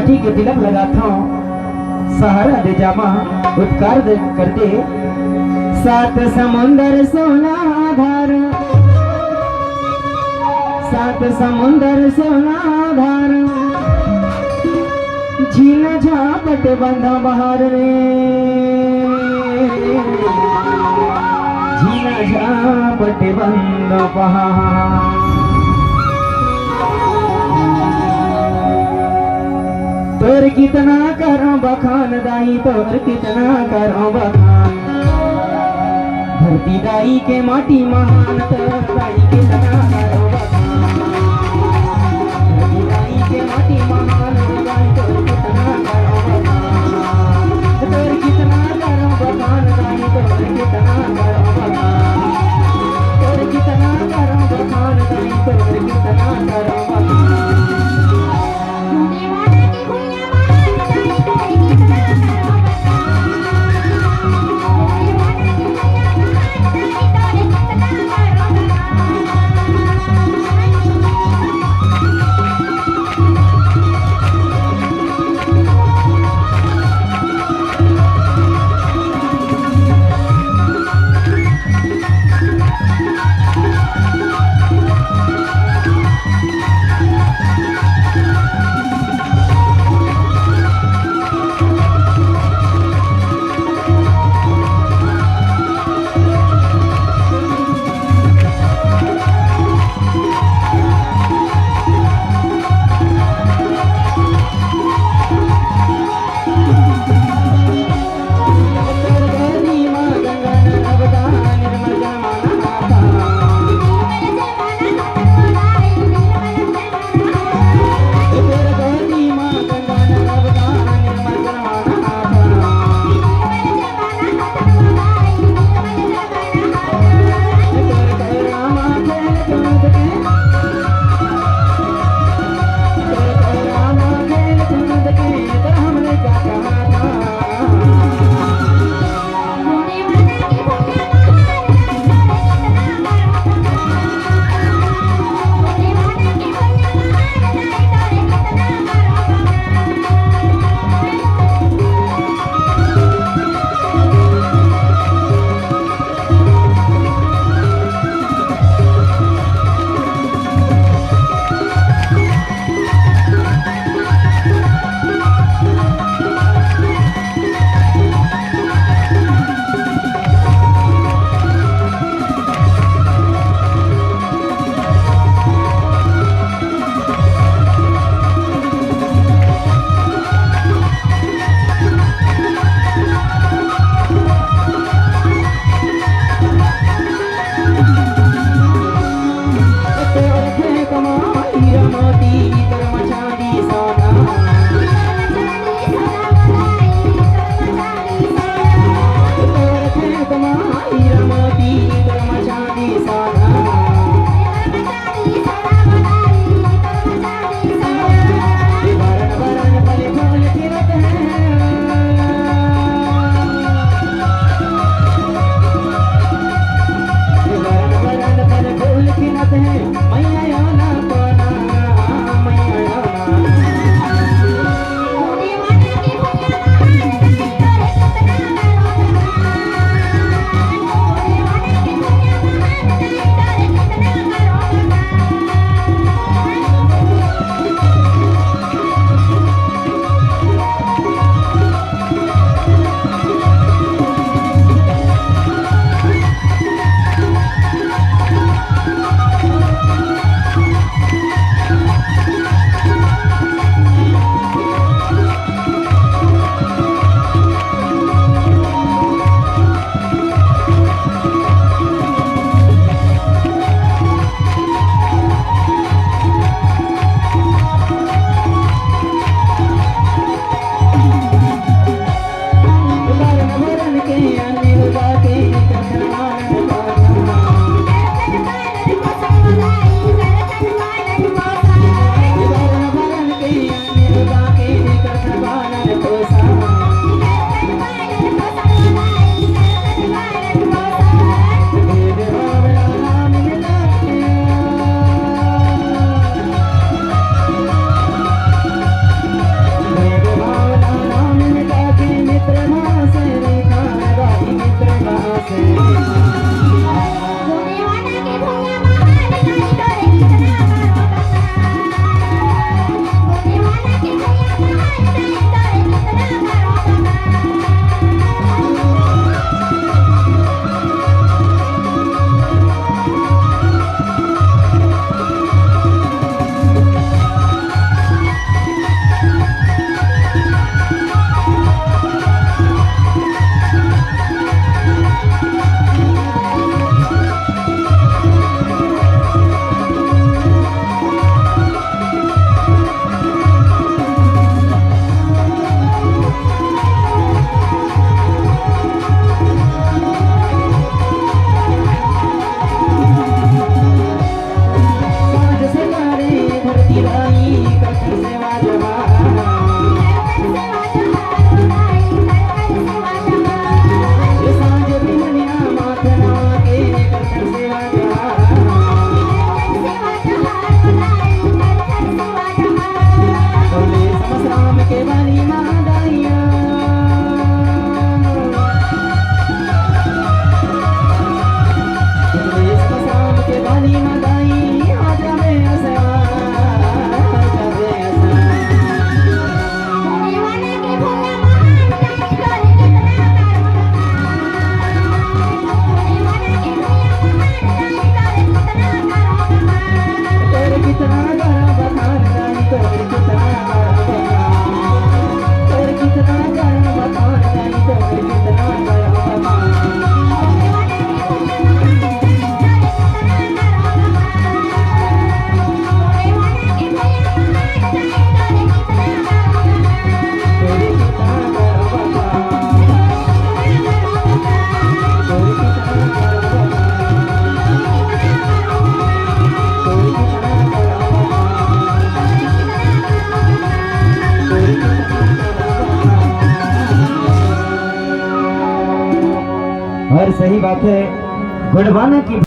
जी के तिलक लगाता हूँ, सहारा दे जामा, उपकार दे कर दे। सात समुंदर सोना धार, सात समुंदर सोना धार, झीना झापट बंधा बहार रे, झीना झापट बंधा बहार। तोर कितना करो बखान दाई, तोर कितना करो बखान, धरती दाई के माटी महान, तोर दाई कितना करो बखान, धरती दाई के माटी महान, दाई तोर कितना करो बखान, तोर कितना करो बखान दाई, तोर कितना करो बखान, तोर कितना करो बखान दाई, तोर कितना करो बखान। और सही बात है, गुणवाना की